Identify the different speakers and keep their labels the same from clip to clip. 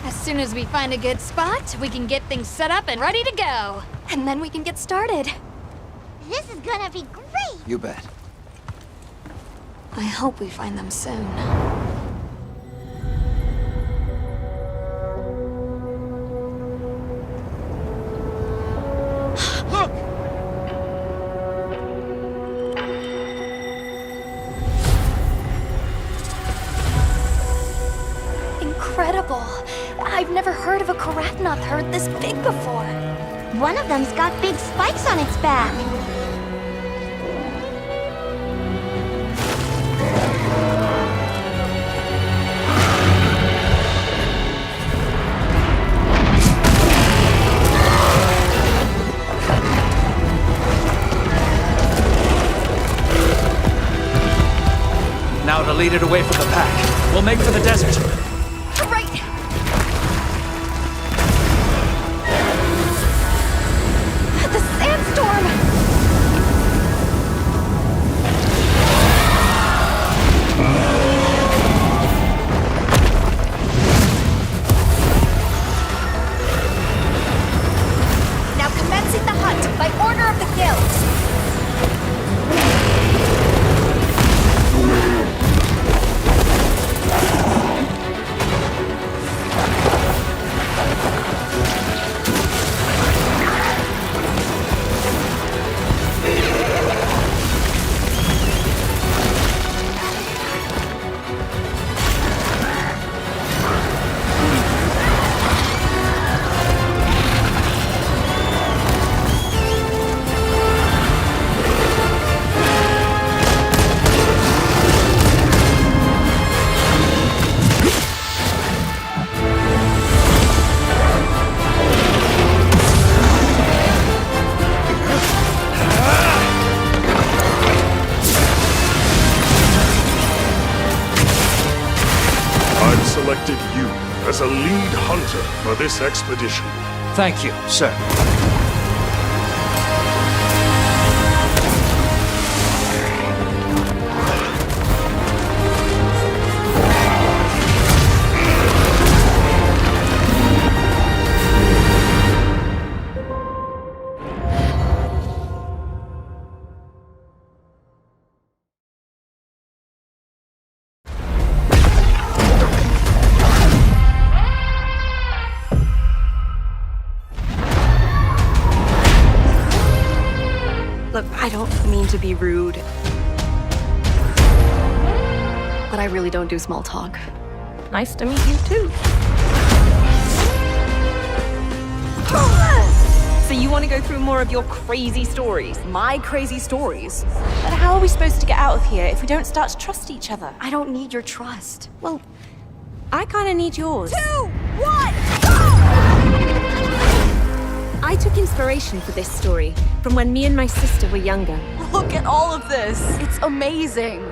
Speaker 1: As soon as we find a good spot, we can get things set up and ready to go. And then we can get started.
Speaker 2: This is gonna be great!
Speaker 3: You bet.
Speaker 1: I hope we find them soon.
Speaker 3: Look!
Speaker 1: Incredible! I've never heard of a Karatnoth herd this big before.
Speaker 2: One of them's got big spikes on its back.
Speaker 3: Now to lead it away from the pack. We'll make for the desert.
Speaker 1: Right! The sandstorm! Now commencing the hunt by order of the guild.
Speaker 4: Selected you as a lead hunter for this expedition.
Speaker 3: Thank you, sir.
Speaker 5: Look, I don't mean to be rude, but I really don't do small talk. Nice to meet you, too. So you want to go through more of your crazy stories?
Speaker 6: My crazy stories? But how are we supposed to get out of here if we don't start to trust each other?
Speaker 5: I don't need your trust.
Speaker 6: Well, I kind of need yours.
Speaker 5: 2, 1, I took inspiration for this story from when me and my sister were younger.
Speaker 6: Look at all of this. It's amazing.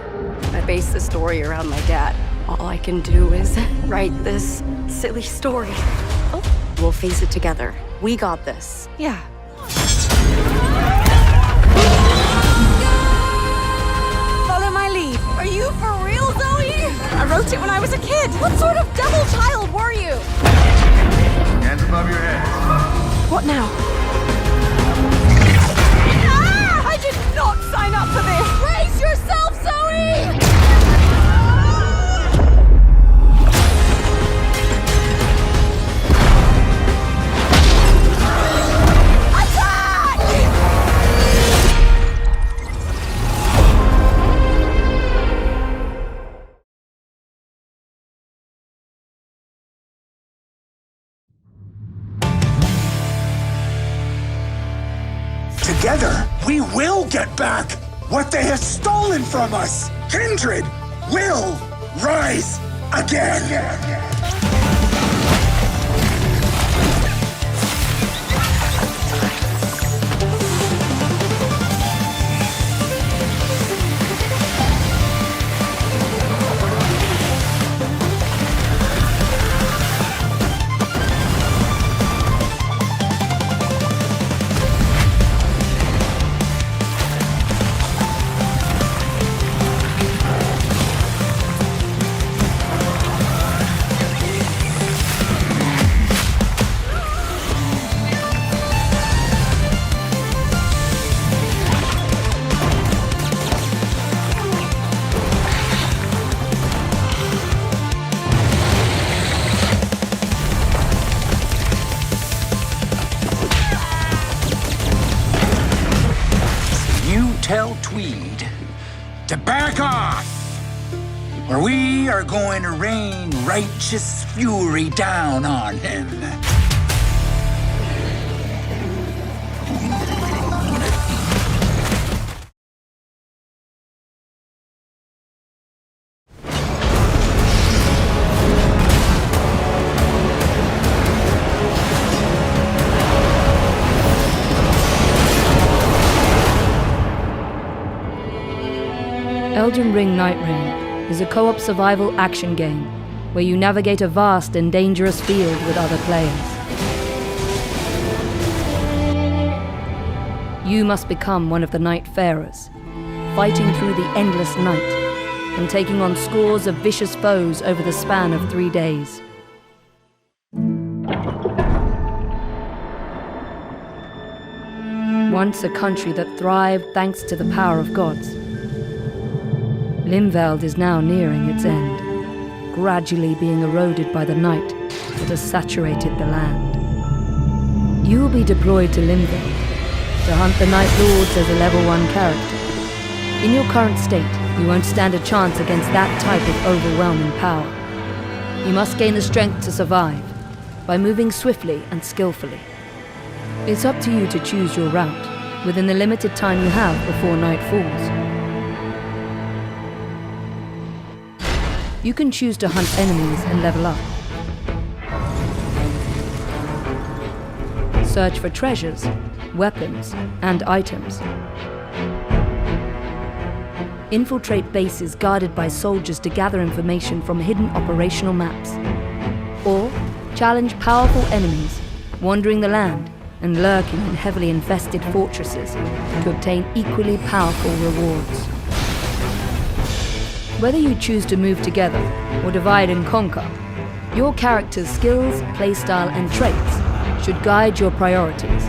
Speaker 5: I based the story around my dad. All I can do is write this silly story. Oh, we'll face it together. We got this.
Speaker 6: Yeah. Follow my lead.
Speaker 5: Are you for real, Zoe?
Speaker 6: I wrote it when I was a kid. What sort of double child were you?
Speaker 7: Hands above your heads.
Speaker 6: What now? Ah! I did not sign up for this! Brace yourself, Zoe!
Speaker 8: Together, we will get back what they have stolen from us. Kindred will rise again.
Speaker 9: Tell Tweed to back off, or we are going to rain righteous fury down on him.
Speaker 10: Elden Ring Nightreign is a co-op survival action game where you navigate a vast and dangerous field with other players. You must become one of the Nightfarers, fighting through the endless night and taking on scores of vicious foes over the span of 3 days. Once a country that thrived thanks to the power of gods, Limveld is now nearing its end, gradually being eroded by the night that has saturated the land. You will be deployed to Limveld to hunt the Night Lords as a level 1 character. In your current state, you won't stand a chance against that type of overwhelming power. You must gain the strength to survive by moving swiftly and skillfully. It's up to you to choose your route within the limited time you have before night falls. You can choose to hunt enemies and level up. Search for treasures, weapons, and items. Infiltrate bases guarded by soldiers to gather information from hidden operational maps. Or challenge powerful enemies, wandering the land and lurking in heavily infested fortresses to obtain equally powerful rewards. Whether you choose to move together or divide and conquer, your character's skills, playstyle, and traits should guide your priorities.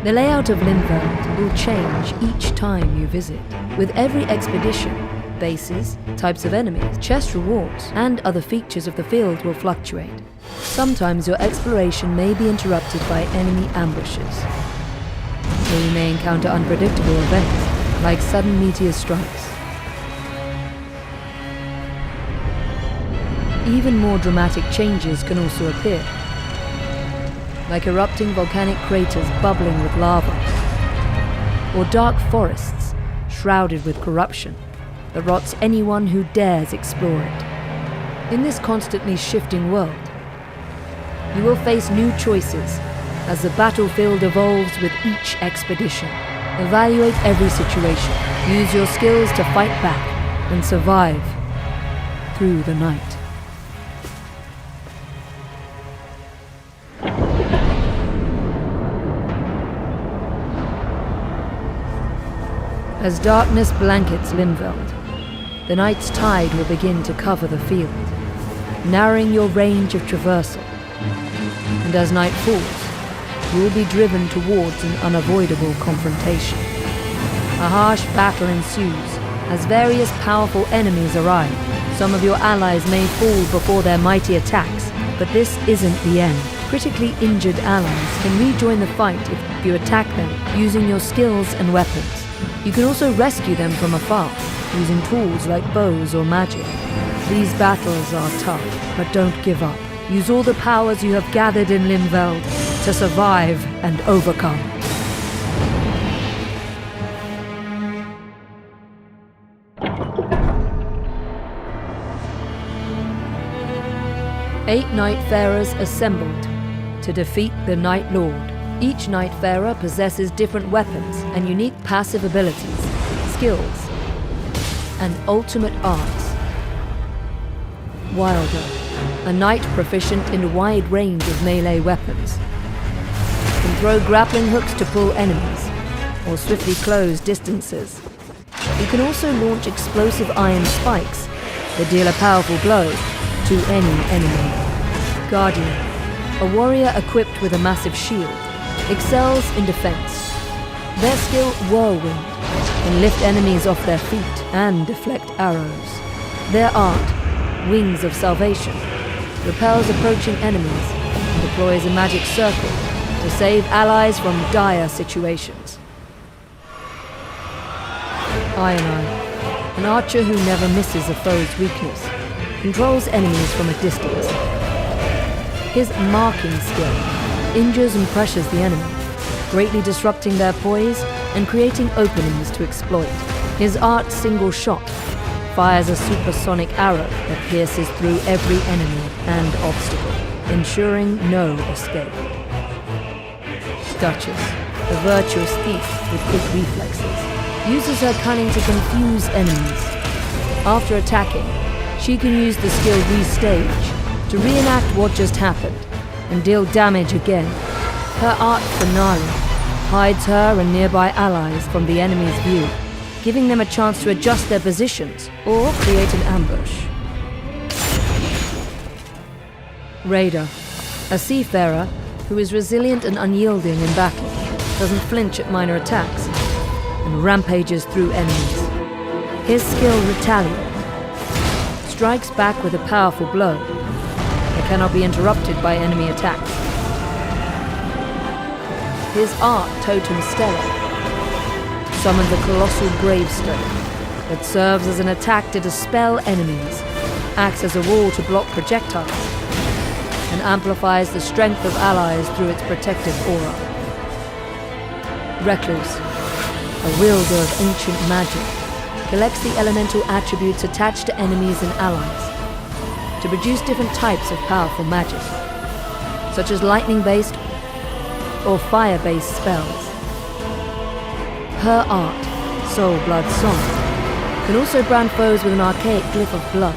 Speaker 10: The layout of Limveld will change each time you visit. With every expedition, bases, types of enemies, chest rewards, and other features of the field will fluctuate. Sometimes your exploration may be interrupted by enemy ambushes. So you may encounter unpredictable events, like sudden meteor strikes. Even more dramatic changes can also appear, like erupting volcanic craters bubbling with lava, or dark forests shrouded with corruption that rots anyone who dares explore it. In this constantly shifting world, you will face new choices as the battlefield evolves with each expedition. Evaluate every situation. Use your skills to fight back and survive through the night. As darkness blankets Limveld, the night's tide will begin to cover the field, narrowing your range of traversal. And as night falls, you will be driven towards an unavoidable confrontation. A harsh battle ensues as various powerful enemies arrive. Some of your allies may fall before their mighty attacks, but this isn't the end. Critically injured allies can rejoin the fight if you attack them using your skills and weapons. You can also rescue them from afar, using tools like bows or magic. These battles are tough, but don't give up. Use all the powers you have gathered in Limveld to survive and overcome. Eight Nightfarers assembled to defeat the Night Lord. Each Nightfarer possesses different weapons and unique passive abilities, skills, and ultimate arts. Wilder, a knight proficient in a wide range of melee weapons, can throw grappling hooks to pull enemies, or swiftly close distances. He can also launch explosive iron spikes that deal a powerful blow to any enemy. Guardian, a warrior equipped with a massive shield, excels in defense. Their skill, Whirlwind, can lift enemies off their feet and deflect arrows. Their art, Wings of Salvation, repels approaching enemies and deploys a magic circle to save allies from dire situations. Iron Eye, an archer who never misses a foe's weakness, controls enemies from a distance. His marking skill injures and pressures the enemy, greatly disrupting their poise and creating openings to exploit. His art, Single Shot, fires a supersonic arrow that pierces through every enemy and obstacle, ensuring no escape. Duchess, a virtuous thief with quick reflexes, uses her cunning to confuse enemies. After attacking, she can use the skill Restage to reenact what just happened and deal damage again. Her art, Finale, hides her and nearby allies from the enemy's view, giving them a chance to adjust their positions or create an ambush. Raider, a seafarer who is resilient and unyielding in battle, doesn't flinch at minor attacks, and rampages through enemies. His skill, Retaliate, strikes back with a powerful blow that cannot be interrupted by enemy attacks. His art, Totem Stellar, summons a colossal gravestone that serves as an attack to dispel enemies, acts as a wall to block projectiles, and amplifies the strength of allies through its protective aura. Recluse, a wielder of ancient magic, collects the elemental attributes attached to enemies and allies to produce different types of powerful magic, such as lightning-based or fire-based spells. Her art, Soul Blood Song, can also brand foes with an archaic glyph of blood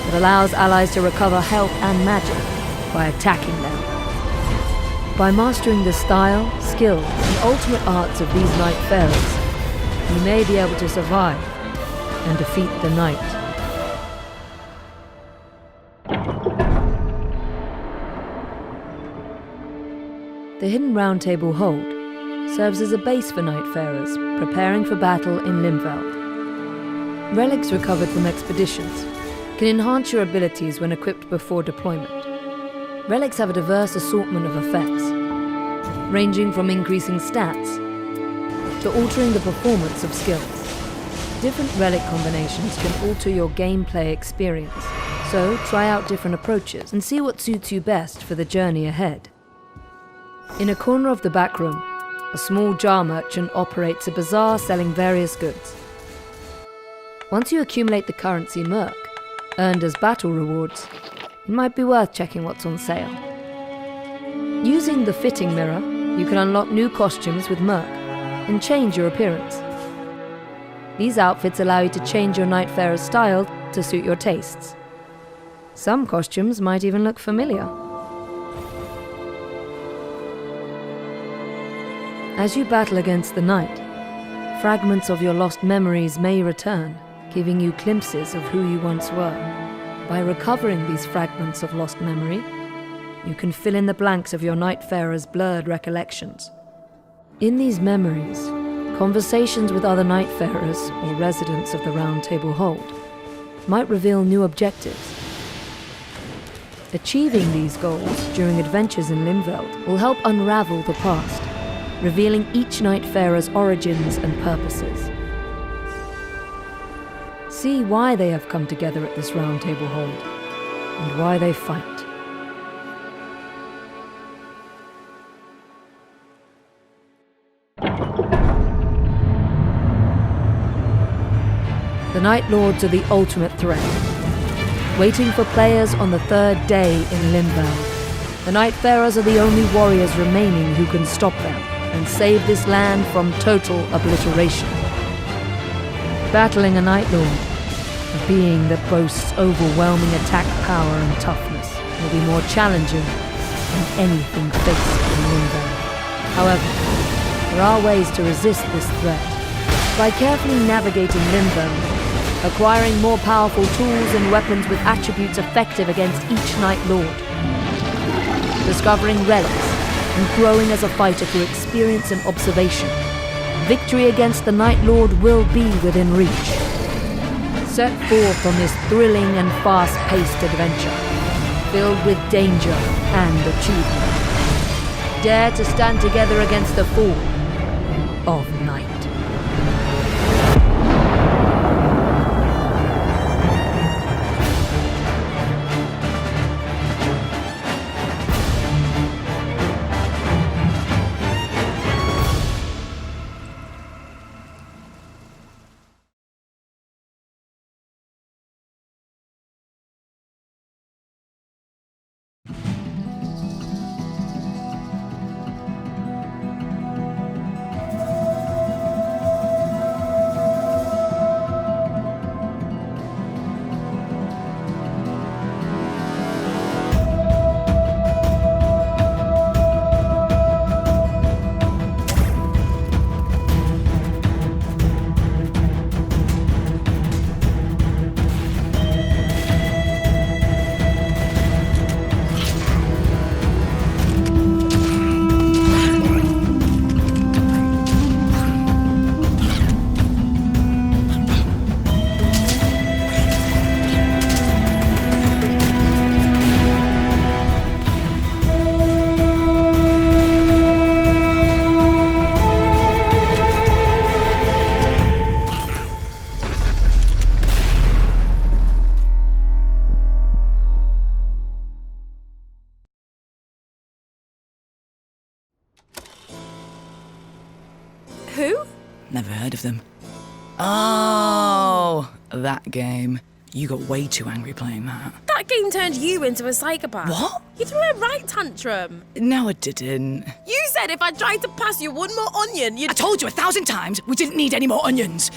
Speaker 10: that allows allies to recover health and magic by attacking them. By mastering the style, skill, and ultimate arts of these Nightfarers, you may be able to survive and defeat the night. The Hidden Round Table Hold serves as a base for Nightfarers preparing for battle in Limveld. Relics recovered from expeditions can enhance your abilities when equipped before deployment. Relics have a diverse assortment of effects, ranging from increasing stats to altering the performance of skills. Different relic combinations can alter your gameplay experience, so try out different approaches and see what suits you best for the journey ahead. In a corner of the back room, a small jar merchant operates a bazaar selling various goods. Once you accumulate the currency Merc, earned as battle rewards, it might be worth checking what's on sale. Using the fitting mirror, you can unlock new costumes with Merc and change your appearance. These outfits allow you to change your Nightfarer's style to suit your tastes. Some costumes might even look familiar. As you battle against the night, fragments of your lost memories may return, giving you glimpses of who you once were. By recovering these fragments of lost memory, you can fill in the blanks of your Nightfarer's blurred recollections. In these memories, conversations with other Nightfarers or residents of the Round Table Hold might reveal new objectives. Achieving these goals during adventures in Limveld will help unravel the past, revealing each Nightfarer's origins and purposes. See why they have come together at this Round Table Hold, and why they fight. The Night Lords are the ultimate threat, waiting for players on the third day in Limveld. The Nightfarers are the only warriors remaining who can stop them and save this land from total obliteration. Battling a Night Lord, a being that boasts overwhelming attack power and toughness, will be more challenging than anything faced in Limveld. However, there are ways to resist this threat. By carefully navigating Limveld, acquiring more powerful tools and weapons with attributes effective against each Night Lord, discovering relics, and growing as a fighter through experience and observation, victory against the Night Lord will be within reach. Set forth on this thrilling and fast-paced adventure, filled with danger and achievement. Dare to stand together against the fall of night.
Speaker 6: Who?
Speaker 11: Never heard of them. Oh, that game. You got way too angry playing that.
Speaker 12: That game turned you into a psychopath.
Speaker 11: What?
Speaker 12: You threw a right tantrum.
Speaker 11: No, I didn't.
Speaker 12: You said if I tried to pass you one more onion, you'd...
Speaker 11: I told you 1,000 times we didn't need any more onions.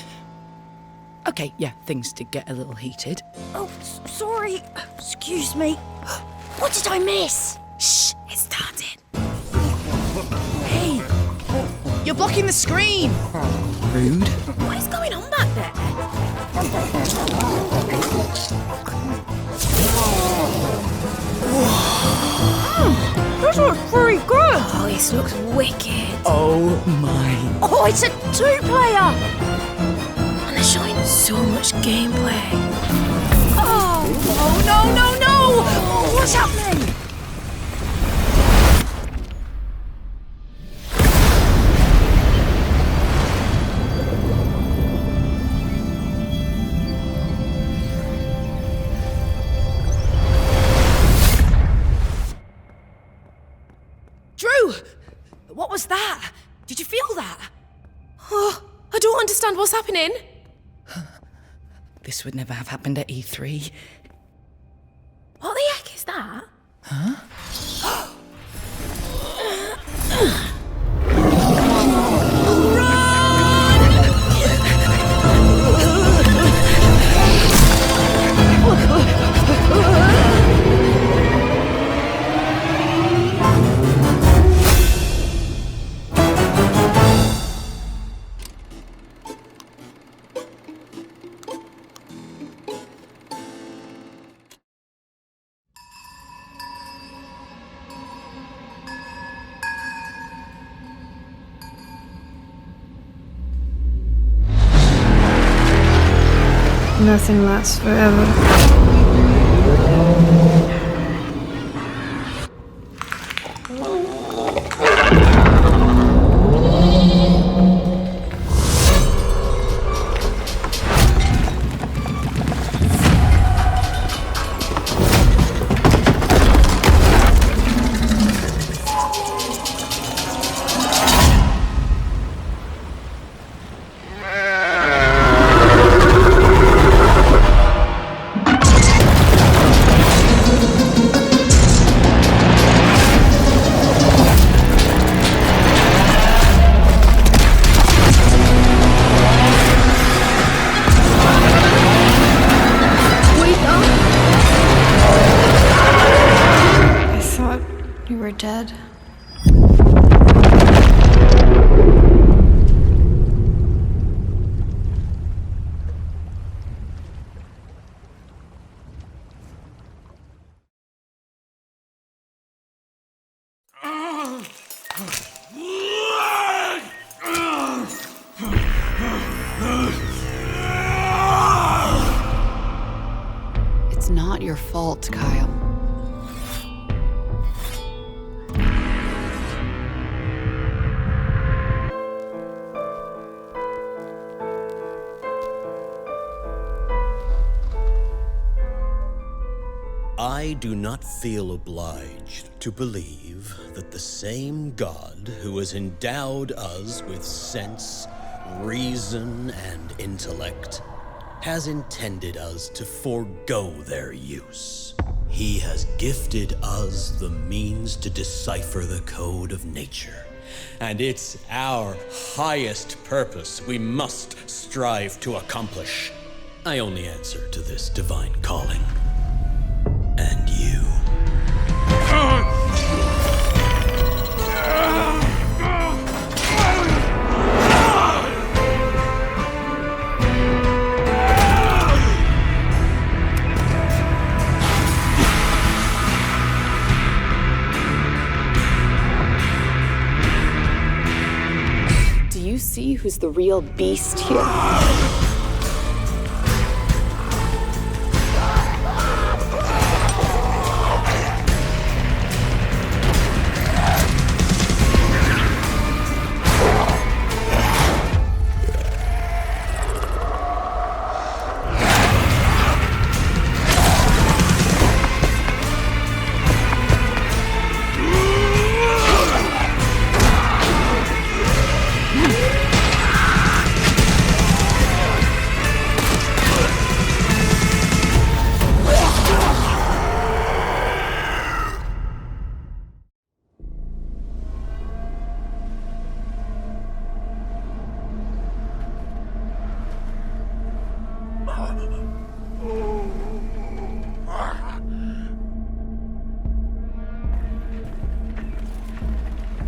Speaker 11: Okay, yeah, things did get a little heated.
Speaker 2: Oh, sorry. Excuse me. What did I miss?
Speaker 11: Shh, it started. Hey, you're blocking the screen. Rude.
Speaker 12: What is going on back there?
Speaker 2: This looks pretty good.
Speaker 12: Oh, this looks wicked.
Speaker 11: Oh my.
Speaker 2: Oh, it's a two-player.
Speaker 12: And they're showing so much gameplay.
Speaker 2: Oh,
Speaker 11: no! What's happening?
Speaker 12: Drew! What was that? Did you feel that? Oh, I don't understand what's happening.
Speaker 11: This would never have happened at E3.
Speaker 12: What the heck is that?
Speaker 11: Huh?
Speaker 13: Nothing lasts forever. Dead.
Speaker 5: It's not your fault, Kyle.
Speaker 14: I do not feel obliged to believe that the same God who has endowed us with sense, reason, and intellect has intended us to forego their use. He has gifted us the means to decipher the code of nature, and it's our highest purpose we must strive to accomplish. I only answer to this divine calling. And you.
Speaker 5: Do you see who's the real beast here?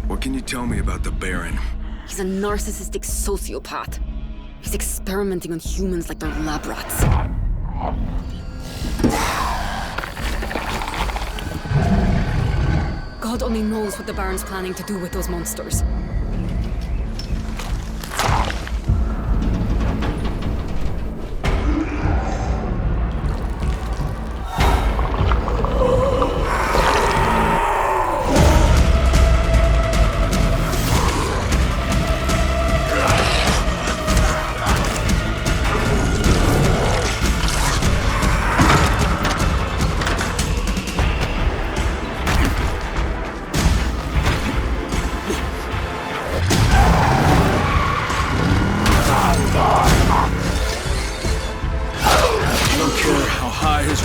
Speaker 15: What can you tell me about the Baron?
Speaker 5: He's a narcissistic sociopath. He's experimenting on humans like they're lab rats. God only knows what the Baron's planning to do with those monsters.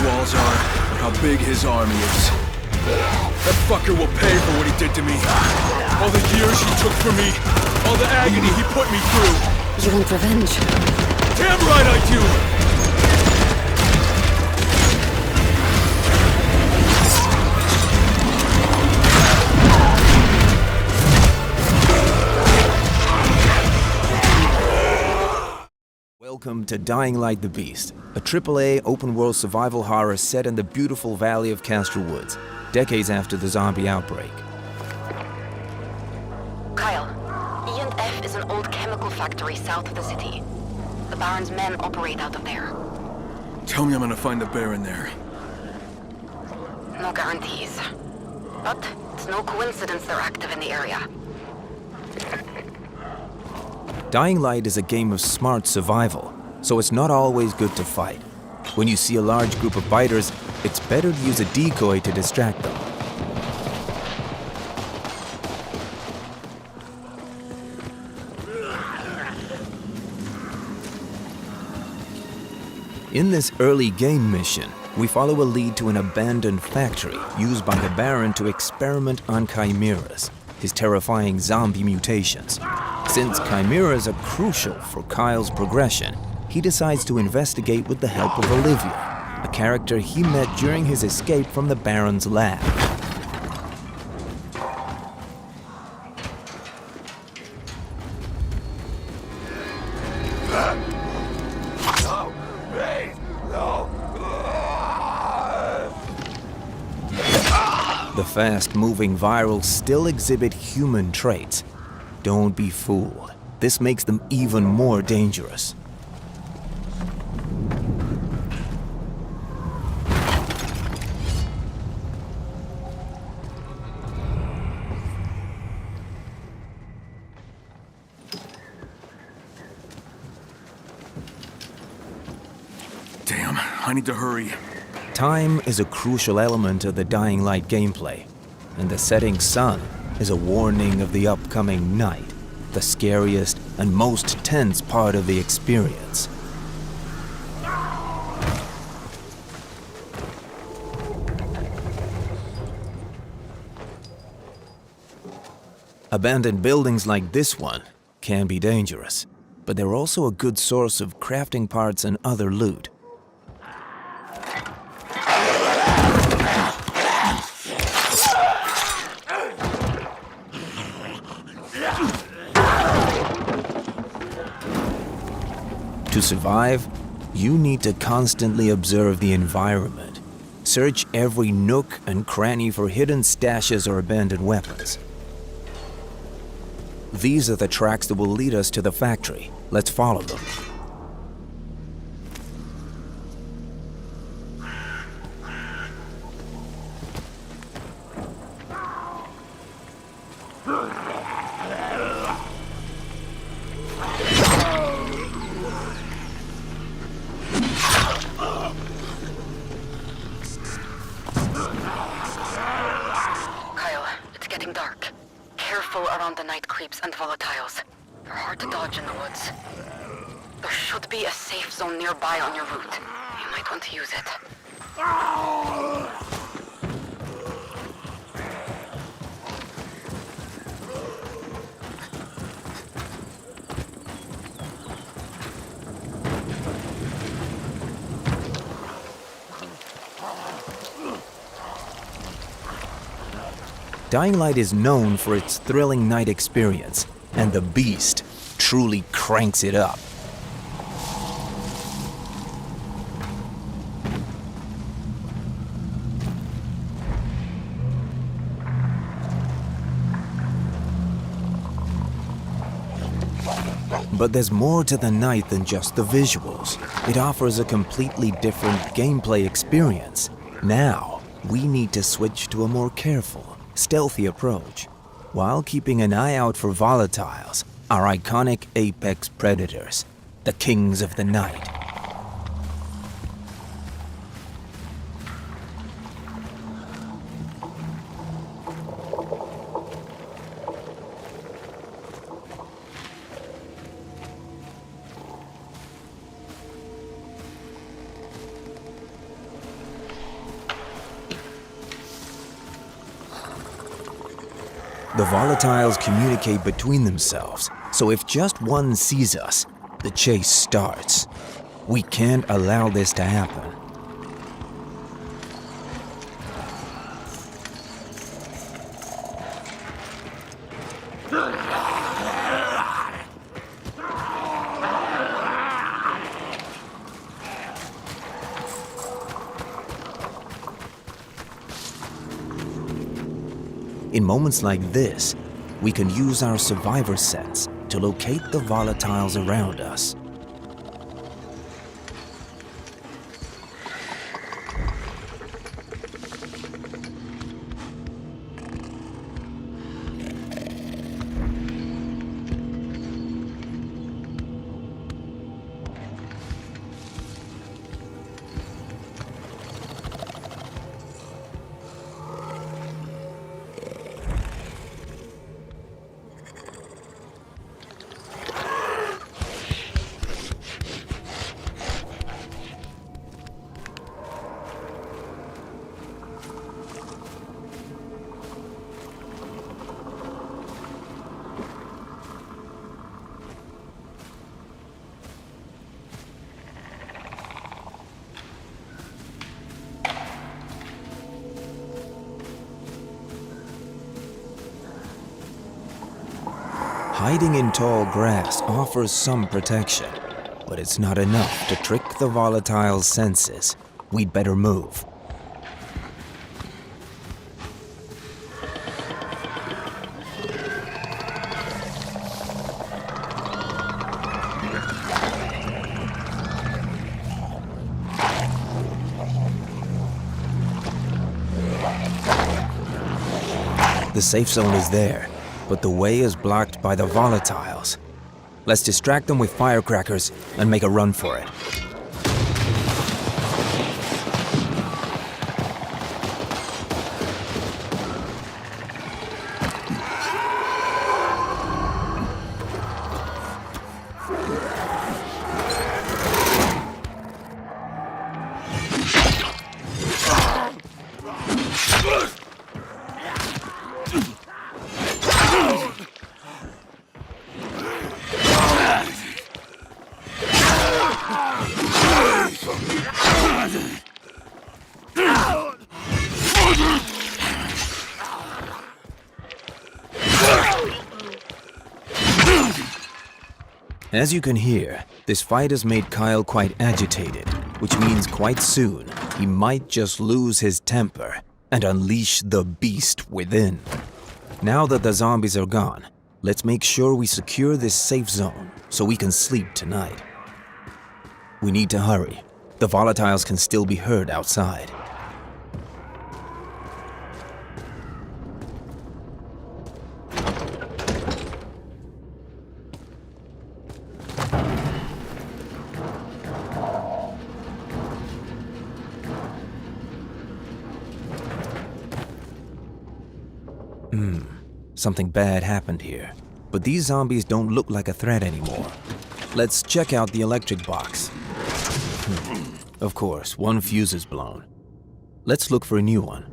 Speaker 15: Walls are, or how big his army is. That fucker will pay for what he did to me. All the years he took from me, all the agony he put me through.
Speaker 5: You want revenge?
Speaker 15: Damn right I do!
Speaker 16: Welcome to Dying Light the Beast, a AAA open-world survival horror set in the beautiful valley of Castor Woods, decades after the zombie outbreak.
Speaker 5: Kyle, E&F is an old chemical factory south of the city. The Baron's men operate out of there.
Speaker 15: Tell me I'm gonna find the bear in there.
Speaker 5: No guarantees. But it's no coincidence they're active in the area.
Speaker 16: Dying Light is a game of smart survival, so it's not always good to fight. When you see a large group of biters, it's better to use a decoy to distract them. In this early game mission, we follow a lead to an abandoned factory used by the Baron to experiment on chimeras, his terrifying zombie mutations. Since chimeras are crucial for Kyle's progression, he decides to investigate with the help of Olivia, a character he met during his escape from the Baron's lab. The fast-moving virals still exhibit human traits. Don't be fooled. This makes them even more dangerous.
Speaker 15: Damn, I need to hurry.
Speaker 16: Time is a crucial element of the Dying Light gameplay, and the setting sun is a warning of the upcoming night, the scariest and most tense part of the experience. Abandoned buildings like this one can be dangerous, but they're also a good source of crafting parts and other loot. To survive, you need to constantly observe the environment. Search every nook and cranny for hidden stashes or abandoned weapons. These are the tracks that will lead us to the factory. Let's follow them.
Speaker 5: Around the night creeps and volatiles. They're hard to dodge in the woods. There should be a safe zone nearby on your route. You might want to use it.
Speaker 16: Dying Light is known for its thrilling night experience, and the Beast truly cranks it up. But there's more to the night than just the visuals. It offers a completely different gameplay experience. Now, we need to switch to a more careful, stealthy approach, while keeping an eye out for volatiles, our iconic apex predators, the kings of the night. The volatiles communicate between themselves, so if just one sees us, the chase starts. We can't allow this to happen. In moments like this, we can use our survivor sense to locate the volatiles around us. Hiding in tall grass offers some protection, but it's not enough to trick the volatile's senses. We'd better move. The safe zone is there, but the way is blocked by the volatiles. Let's distract them with firecrackers and make a run for it. As you can hear, this fight has made Kyle quite agitated, which means quite soon he might just lose his temper and unleash the beast within. Now that the zombies are gone, let's make sure we secure this safe zone so we can sleep tonight. We need to hurry. The volatiles can still be heard outside. Something bad happened here, but these zombies don't look like a threat anymore. Let's check out the electric box. Of course, one fuse is blown. Let's look for a new one.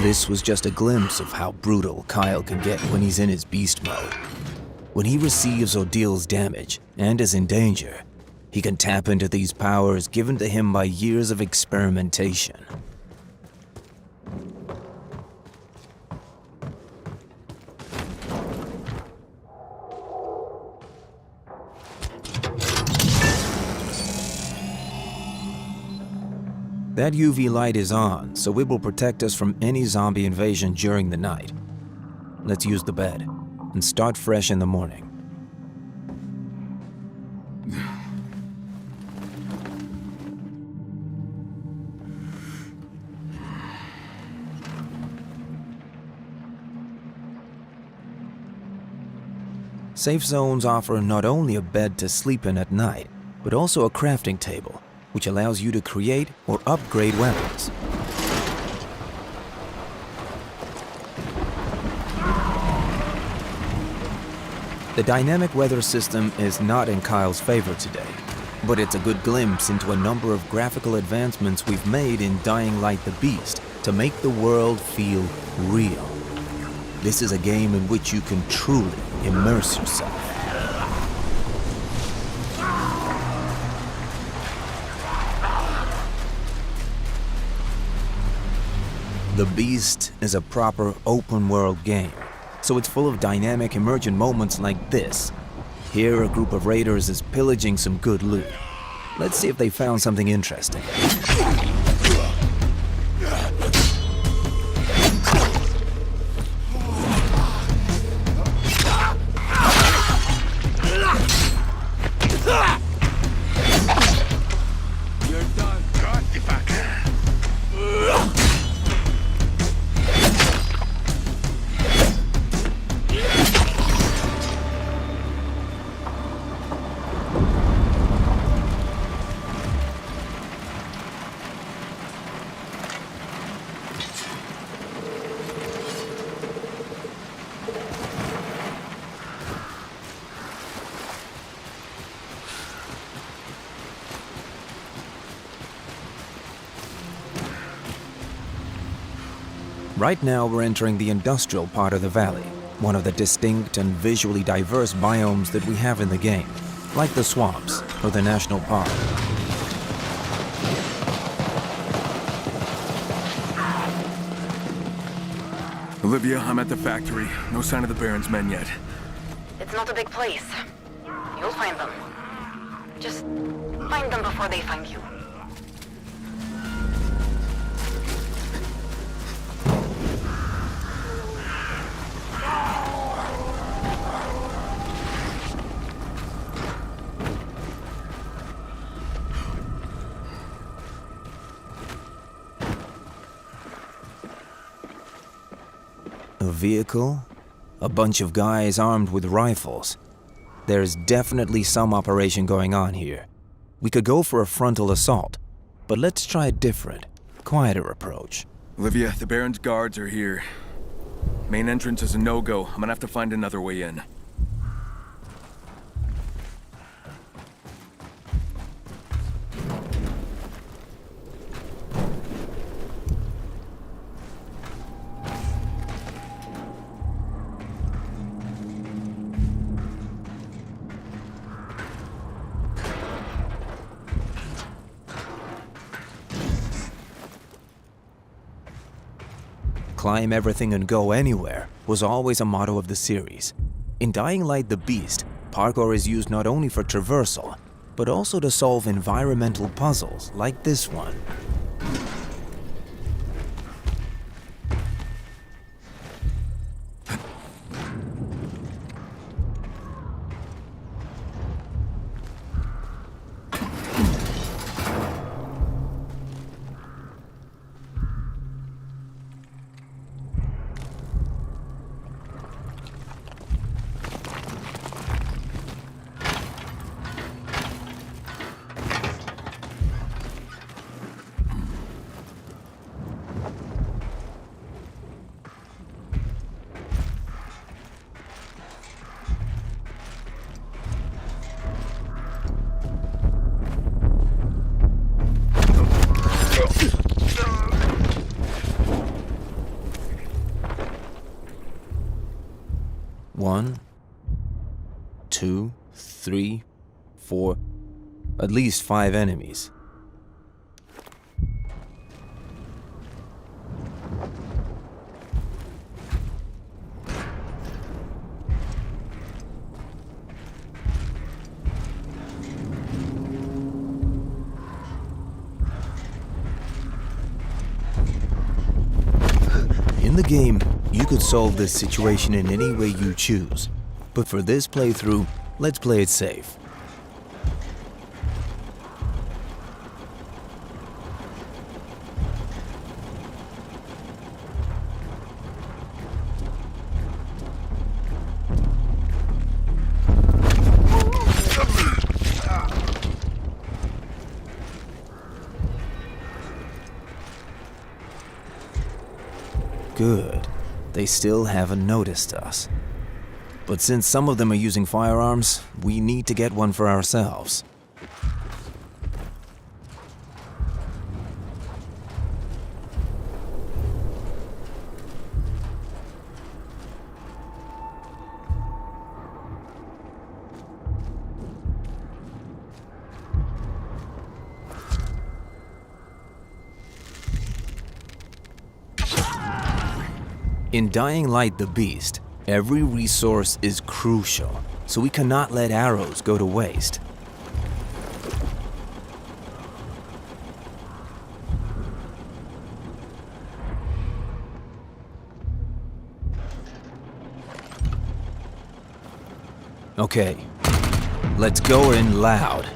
Speaker 16: This was just a glimpse of how brutal Kyle can get when he's in his beast mode. When he receives or deals damage and is in danger, he can tap into these powers given to him by years of experimentation. That UV light is on, so it will protect us from any zombie invasion during the night. Let's use the bed and start fresh in the morning. Safe zones offer not only a bed to sleep in at night, but also a crafting table, which allows you to create or upgrade weapons. The dynamic weather system is not in Kyle's favor today, but it's a good glimpse into a number of graphical advancements we've made in Dying Light the Beast to make the world feel real. This is a game in which you can truly immerse yourself. The Beast is a proper open-world game, so it's full of dynamic emergent moments like this. Here, a group of raiders is pillaging some good loot. Let's see if they found something interesting. Right now, we're entering the industrial part of the valley, one of the distinct and visually diverse biomes that we have in the game, like the swamps or the national park.
Speaker 15: Olivia, I'm at the factory. No sign of the Baron's men yet.
Speaker 5: It's not a big place. You'll find them. Just find them before they find you.
Speaker 16: A vehicle? A bunch of guys armed with rifles. There's definitely some operation going on here. We could go for a frontal assault, but let's try a different, quieter approach.
Speaker 15: Olivia, the Baron's guards are here. Main entrance is a no-go. I'm gonna have to find another way in.
Speaker 16: Climb everything and go anywhere was always a motto of the series. In Dying Light the Beast, parkour is used not only for traversal, but also to solve environmental puzzles like this one. One, 2, 3, 4, at least 5 enemies. In the game, you could solve this situation in any way you choose, but for this playthrough, let's play it safe. Good. They still haven't noticed us. But since some of them are using firearms, we need to get one for ourselves. In Dying Light the Beast, Every resource is crucial, so we cannot let arrows go to waste. Okay, let's go in loud.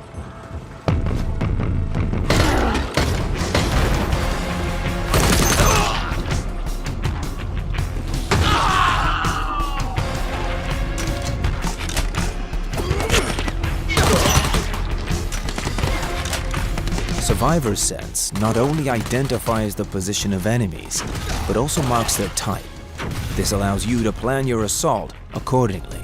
Speaker 16: Survivor's Sense not only identifies the position of enemies, but also marks their type. This allows you to plan your assault accordingly.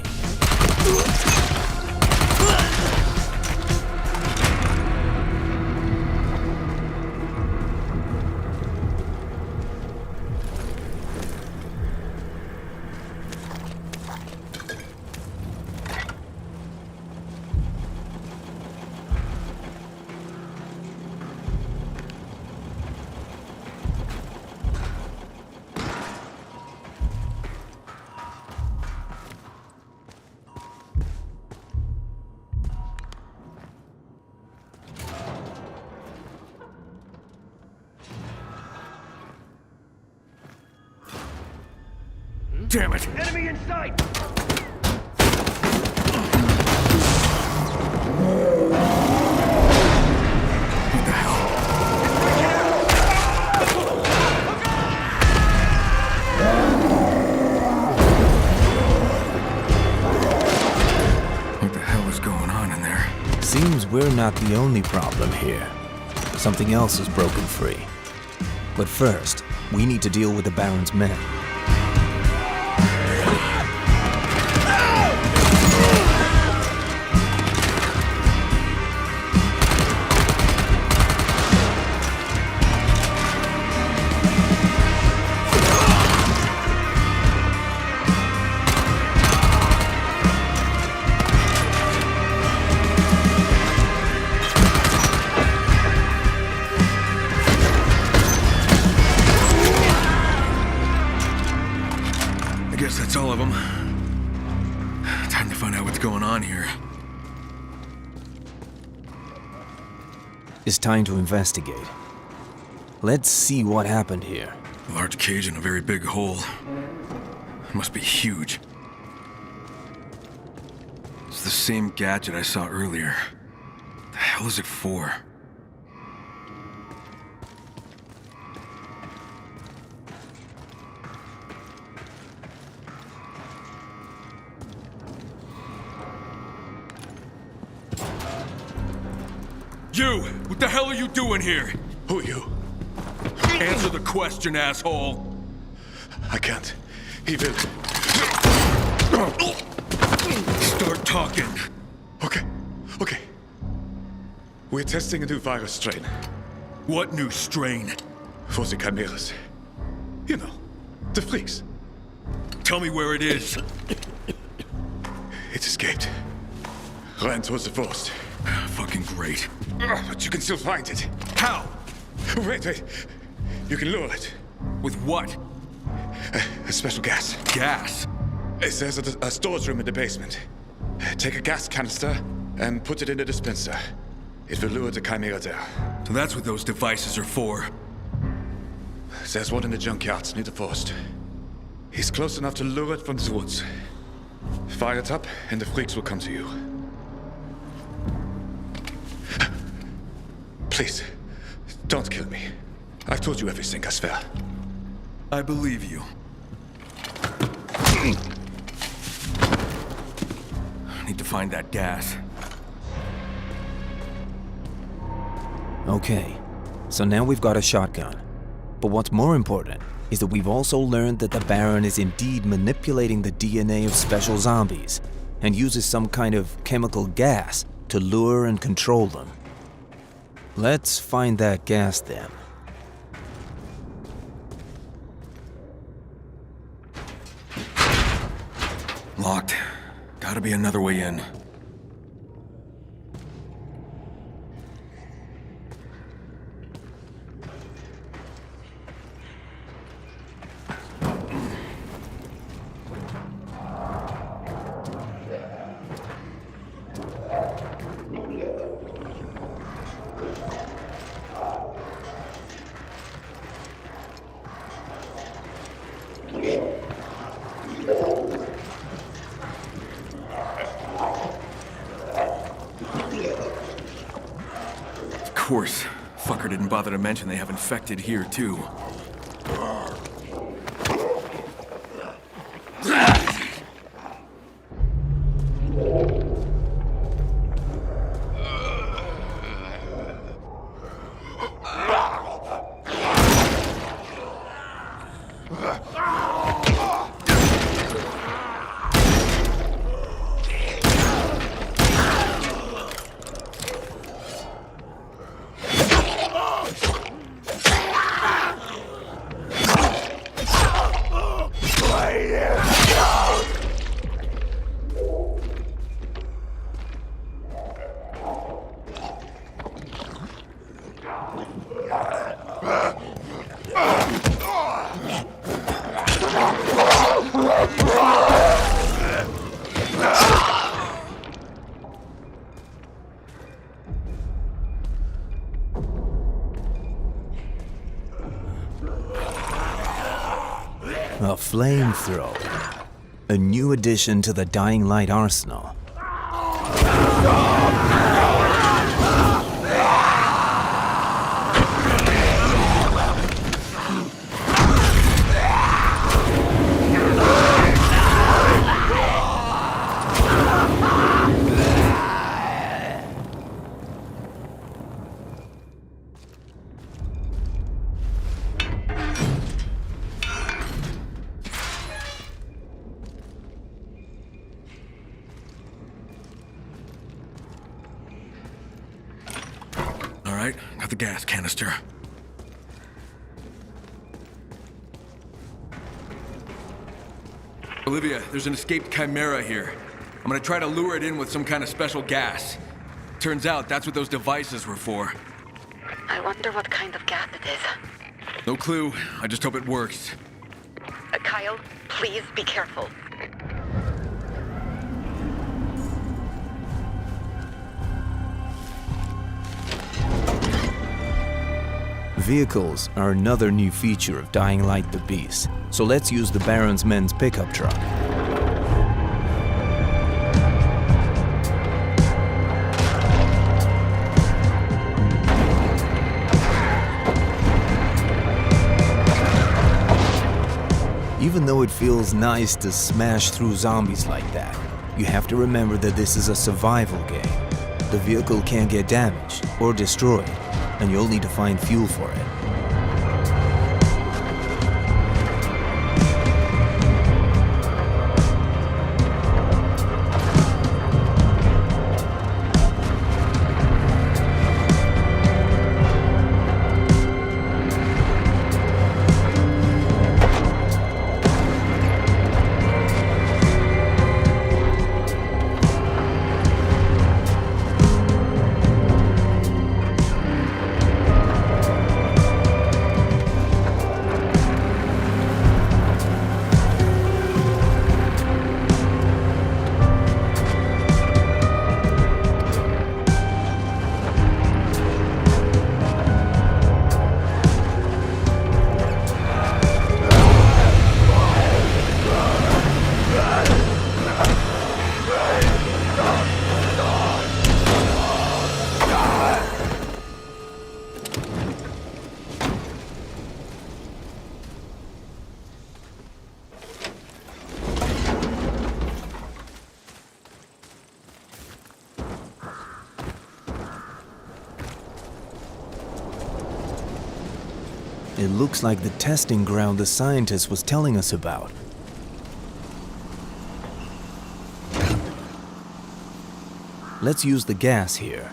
Speaker 15: Damn it!
Speaker 7: Enemy in sight!
Speaker 15: What the hell? What the hell is going on in there?
Speaker 16: Seems we're not the only problem here. Something else is broken free. But first, we need to deal with the Baron's men.
Speaker 15: I guess that's all of them. Time to find out what's going on here.
Speaker 16: It's time to investigate. Let's see what happened here.
Speaker 15: A large cage and a very big hole. It must be huge. It's the same gadget I saw earlier. The hell is it for? You! What the hell are you doing here?
Speaker 4: Who are you?
Speaker 15: Answer the question, asshole!
Speaker 4: I can't. He will.
Speaker 15: Start talking.
Speaker 4: Okay. We're testing a new virus strain.
Speaker 15: What new strain?
Speaker 4: For the chimeras. You know, the freaks.
Speaker 15: Tell me where it is.
Speaker 4: It escaped. Ran towards the forest.
Speaker 15: Fucking great.
Speaker 4: But you can still find it.
Speaker 15: How?
Speaker 4: Wait. You can lure it.
Speaker 15: With what?
Speaker 4: A special gas.
Speaker 15: Gas?
Speaker 4: There's a storage room in the basement. Take a gas canister and put it in the dispenser. It will lure the chimera there.
Speaker 15: So that's what those devices are for.
Speaker 4: There's one in the junkyard near the forest. He's close enough to lure it from the woods. Fire it up and the freaks will come to you. Please, don't kill me. I've told you everything, I swear.
Speaker 15: I believe you. I need to find that gas.
Speaker 16: Okay, so now we've got a shotgun. But what's more important is that we've also learned that the Baron is indeed manipulating the DNA of special zombies and uses some kind of chemical gas to lure and control them. Let's find that gas then.
Speaker 15: Locked. Gotta be another way in. course. Fucker didn't bother to mention they have infected here, too.
Speaker 16: A flamethrower. A new addition to the Dying Light arsenal.
Speaker 15: Alright, got the gas canister. Olivia, there's an escaped chimera here. I'm gonna try to lure it in with some kind of special gas. Turns out that's what those devices were for.
Speaker 5: I wonder what kind of gas it is.
Speaker 15: No clue. I just hope it works.
Speaker 5: Kyle, please be careful.
Speaker 16: Vehicles are another new feature of Dying Light the Beast, so let's use the Baron's men's pickup truck. Even though it feels nice to smash through zombies like that, you have to remember that this is a survival game. The vehicle can't get damaged or destroyed, and you'll need to find fuel for it. It looks like the testing ground the scientist was telling us about. Let's use the gas here.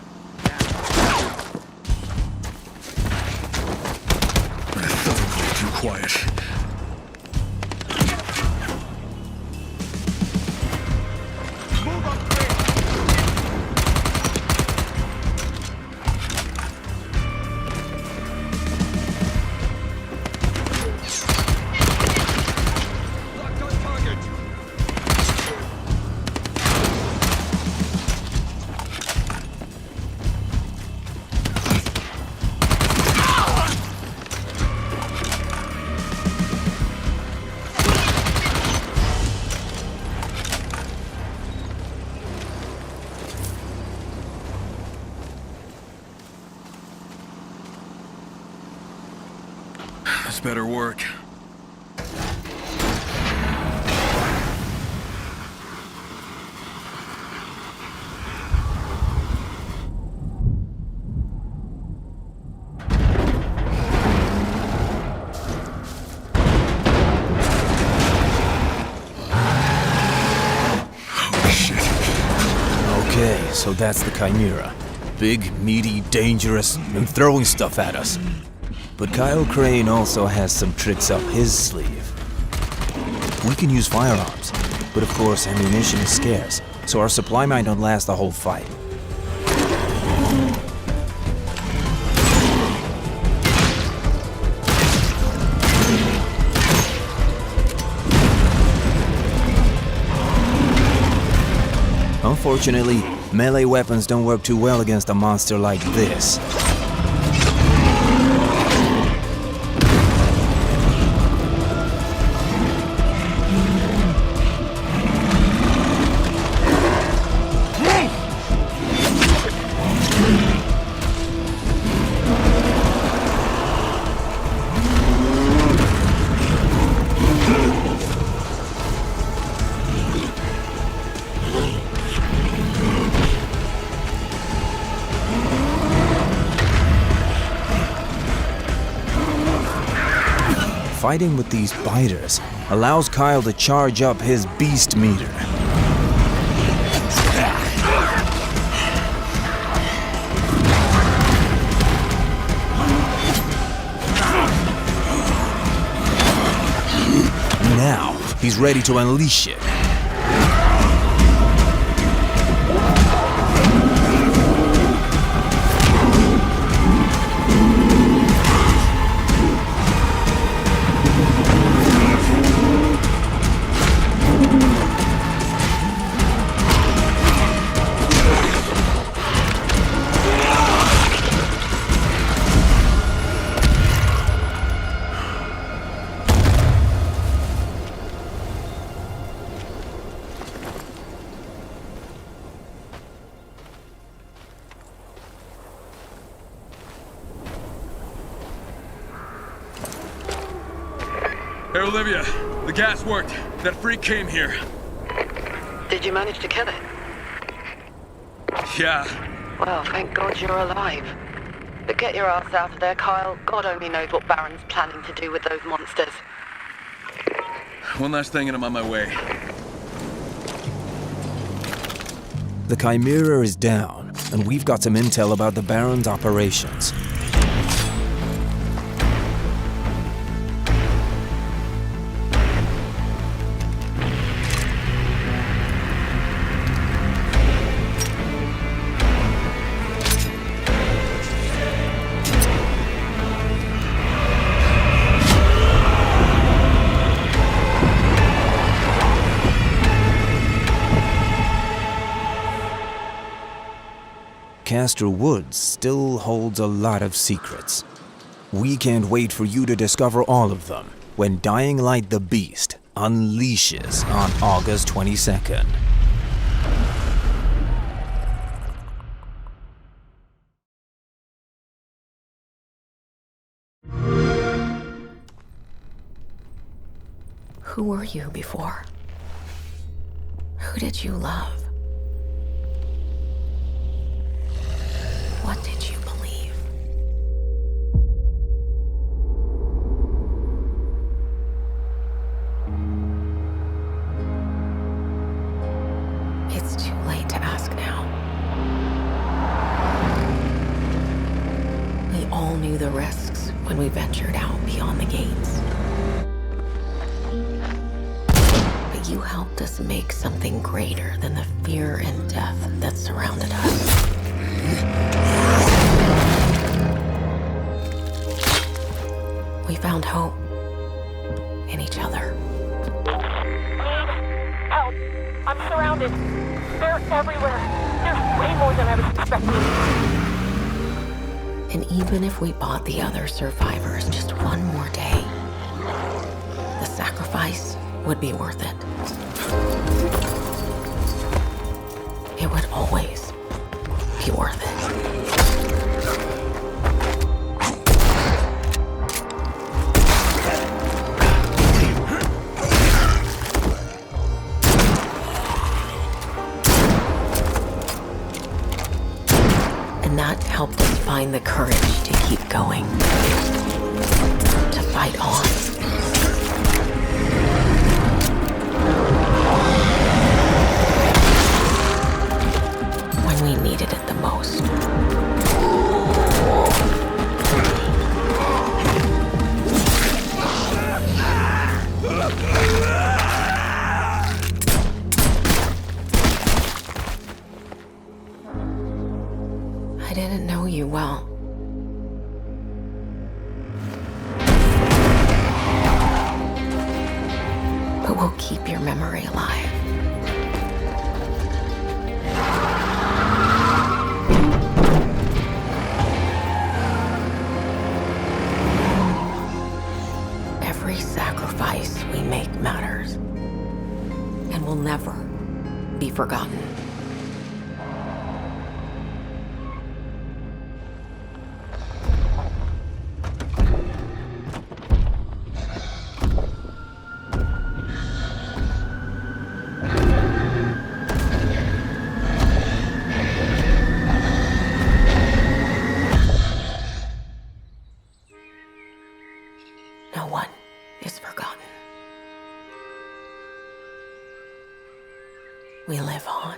Speaker 15: Too quiet. This better work.
Speaker 16: Okay, so that's the Chimera. Big, meaty, dangerous, and throwing stuff at us. But Kyle Crane also has some tricks up his sleeve. We can use firearms, but of course ammunition is scarce, so our supply might not last the whole fight. Unfortunately, melee weapons don't work too well against a monster like this. Fighting with these biters allows Kyle to charge up his beast meter. Now, he's ready to unleash it.
Speaker 15: Hey, Olivia, the gas worked. That freak came here.
Speaker 5: Did you manage to kill it?
Speaker 15: Yeah.
Speaker 5: Well, thank God you're alive. But get your ass out of there, Kyle. God only knows what Baron's planning to do with those monsters.
Speaker 15: One last thing and I'm on my way.
Speaker 16: The Chimera is down, and we've got some intel about the Baron's operations. Castor Woods still holds a lot of secrets. We can't wait for you to discover all of them when Dying Light the Beast unleashes on August 22nd.
Speaker 5: Who were you before? Who did you love? What did you believe? It's too late to ask now. We all knew the risks when we ventured out beyond the gates. But you helped us make something greater than the fear and death that surrounded us. We found hope in each other.
Speaker 6: Help! I'm surrounded. They're everywhere. There's way more than I was expecting.
Speaker 5: And even if we bought the other survivors just one more day, the sacrifice would be worth it. It would always be worth it.
Speaker 13: And that helped us find the courage to keep going. To fight on. When we needed it the most. I didn't know you well. But we'll keep your memory alive. Every sacrifice we make matters. And will never be forgotten. No one is forgotten. We live on.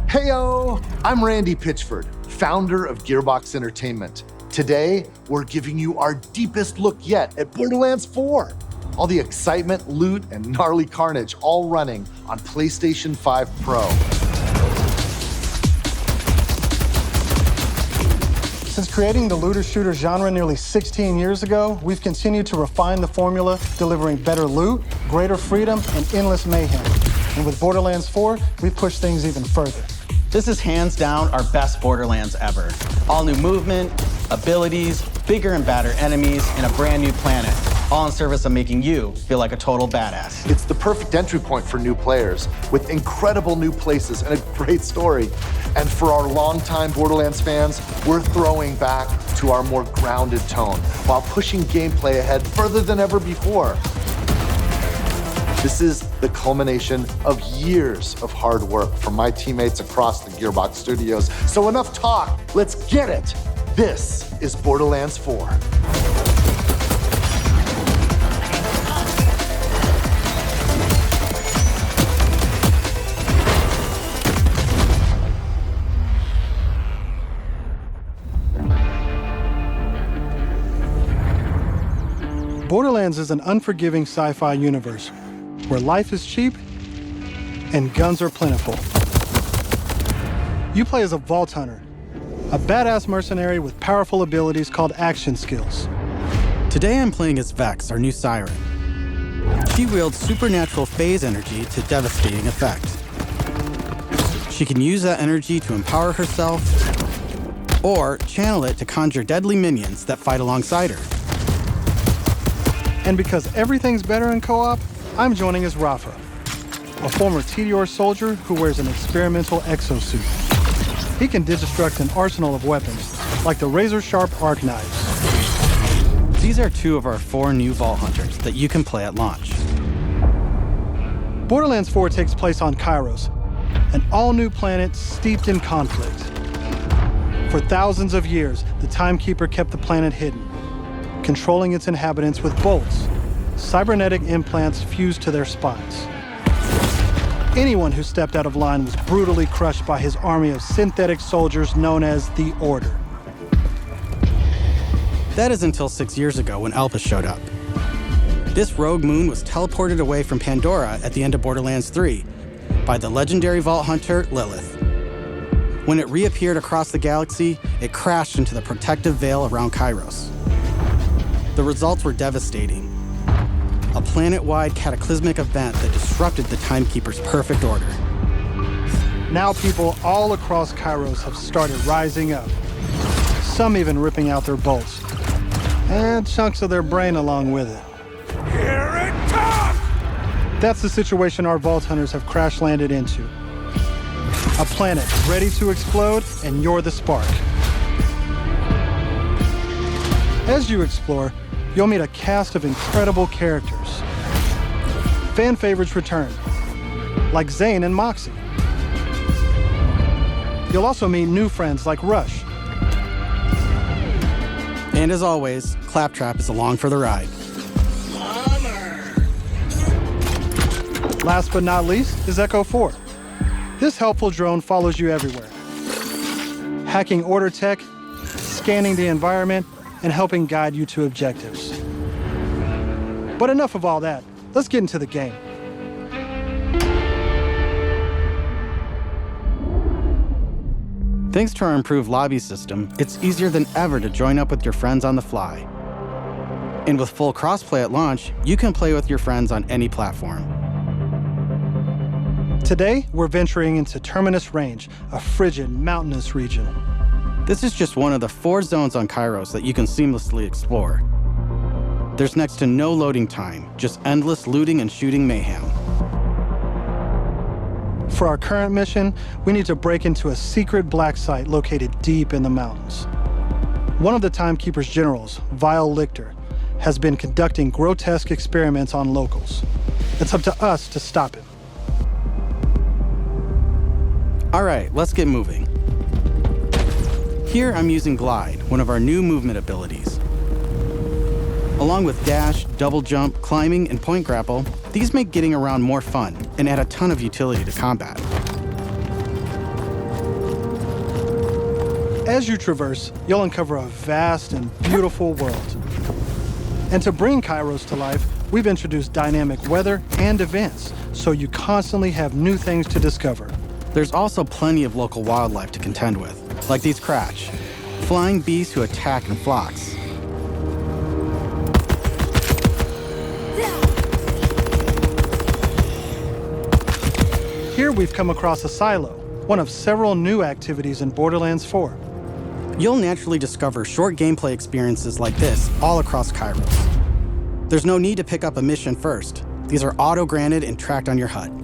Speaker 17: Heyo! I'm Randy Pitchford, founder of Gearbox Entertainment. Today, we're giving you our deepest look yet at Borderlands 4. All the excitement, loot, and gnarly carnage all running on PlayStation 5 Pro.
Speaker 18: Since creating the looter-shooter genre nearly 16 years ago, we've continued to refine the formula, delivering better loot, greater freedom, and endless mayhem. And with Borderlands 4, we've pushed things even further.
Speaker 19: This is hands down our best Borderlands ever. All new movement, abilities, bigger and badder enemies, and a brand new planet. All in service of making you feel like a total badass.
Speaker 17: It's the perfect entry point for new players, with incredible new places and a great story. And for our longtime Borderlands fans, we're throwing back to our more grounded tone, while pushing gameplay ahead further than ever before. This is the culmination of years of hard work from my teammates across the Gearbox studios. So enough talk, let's get it. This is Borderlands 4.
Speaker 18: Borderlands is an unforgiving sci-fi universe where life is cheap and guns are plentiful. You play as a Vault Hunter, a badass mercenary with powerful abilities called action skills.
Speaker 19: Today I'm playing as Vex, our new siren. She wields supernatural phase energy to devastating effect. She can use that energy to empower herself, or channel it to conjure deadly minions that fight alongside her.
Speaker 18: And because everything's better in co-op, I'm joining as Rafa, a former TDR soldier who wears an experimental exosuit. He can deconstruct an arsenal of weapons, like the razor-sharp arc knives.
Speaker 19: These are 2 of our 4 new Vault Hunters that you can play at launch.
Speaker 18: Borderlands 4 takes place on Kairos, an all-new planet steeped in conflict. For thousands of years, the Timekeeper kept the planet hidden, controlling its inhabitants with bolts, cybernetic implants fused to their spines. Anyone who stepped out of line was brutally crushed by his army of synthetic soldiers known as the Order.
Speaker 19: That is until 6 years ago when Elpis showed up. This rogue moon was teleported away from Pandora at the end of Borderlands 3 by the legendary Vault Hunter, Lilith. When it reappeared across the galaxy, it crashed into the protective veil around Kairos. The results were devastating. A planet-wide cataclysmic event that disrupted the Timekeeper's perfect order.
Speaker 18: Now people all across Kairos have started rising up, some even ripping out their bolts, and chunks of their brain along with it.
Speaker 8: Here it comes!
Speaker 18: That's the situation our Vault Hunters have crash-landed into. A planet ready to explode, and you're the spark. As you explore, you'll meet a cast of incredible characters. Fan favorites return, like Zane and Moxie. You'll also meet new friends like Rush.
Speaker 19: And as always, Claptrap is along for the ride.
Speaker 18: Last but not least is Echo 4. This helpful drone follows you everywhere, hacking order tech, scanning the environment, and helping guide you to objectives. But enough of all that. Let's get into the game.
Speaker 19: Thanks to our improved lobby system, it's easier than ever to join up with your friends on the fly. And with full crossplay at launch, you can play with your friends on any platform.
Speaker 18: Today, we're venturing into Terminus Range, a frigid, mountainous region.
Speaker 19: This is just one of the 4 zones on Kairos that you can seamlessly explore. There's next to no loading time, just endless looting and shooting mayhem.
Speaker 18: For our current mission, we need to break into a secret black site located deep in the mountains. One of the Timekeeper's generals, Vile Lichter, has been conducting grotesque experiments on locals. It's up to us to stop him.
Speaker 19: All right, let's get moving. Here I'm using Glide, one of our new movement abilities. Along with dash, double jump, climbing, and point grapple, these make getting around more fun and add a ton of utility to combat.
Speaker 18: As you traverse, you'll uncover a vast and beautiful world. And to bring Kairos to life, we've introduced dynamic weather and events, so you constantly have new things to discover.
Speaker 19: There's also plenty of local wildlife to contend with, like these Kratch, flying beasts who attack in flocks.
Speaker 18: Here we've come across a silo, one of several new activities in Borderlands 4.
Speaker 19: You'll naturally discover short gameplay experiences like this all across Kairos. There's no need to pick up a mission first. These are auto-granted and tracked on your HUD.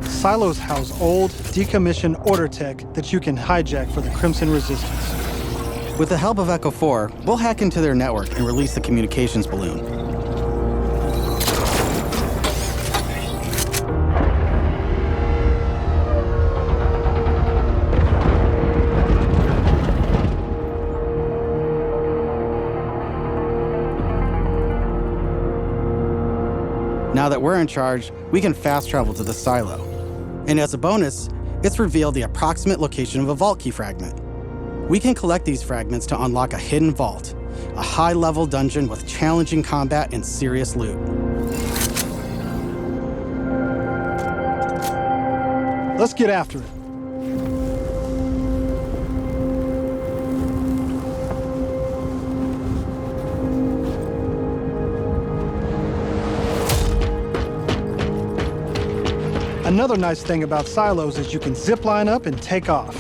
Speaker 18: Silos house old, decommissioned order tech that you can hijack for the Crimson Resistance.
Speaker 19: With the help of Echo 4, we'll hack into their network and release the communications balloon. Now that we're in charge, we can fast travel to the silo. And as a bonus, it's revealed the approximate location of a vault key fragment. We can collect these fragments to unlock a hidden vault, a high-level dungeon with challenging combat and serious loot.
Speaker 18: Let's get after it. Another nice thing about silos is you can zip line up and take off.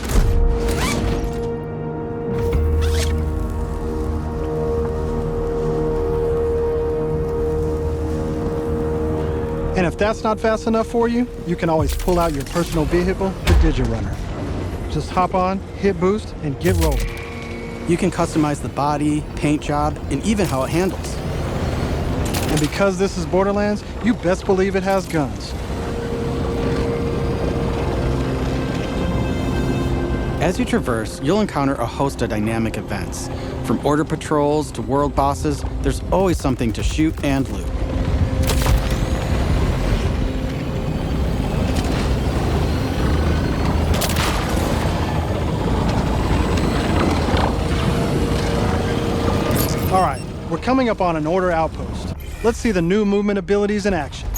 Speaker 18: And if that's not fast enough for you, you can always pull out your personal vehicle, the Digirunner. Just hop on, hit boost, and get rolling.
Speaker 19: You can customize the body, paint job, and even how it handles.
Speaker 18: And because this is Borderlands, you best believe it has guns.
Speaker 19: As you traverse, you'll encounter a host of dynamic events. From order patrols to world bosses, there's always something to shoot and loot.
Speaker 18: All right, we're coming up on an order outpost. Let's see the new movement abilities in action.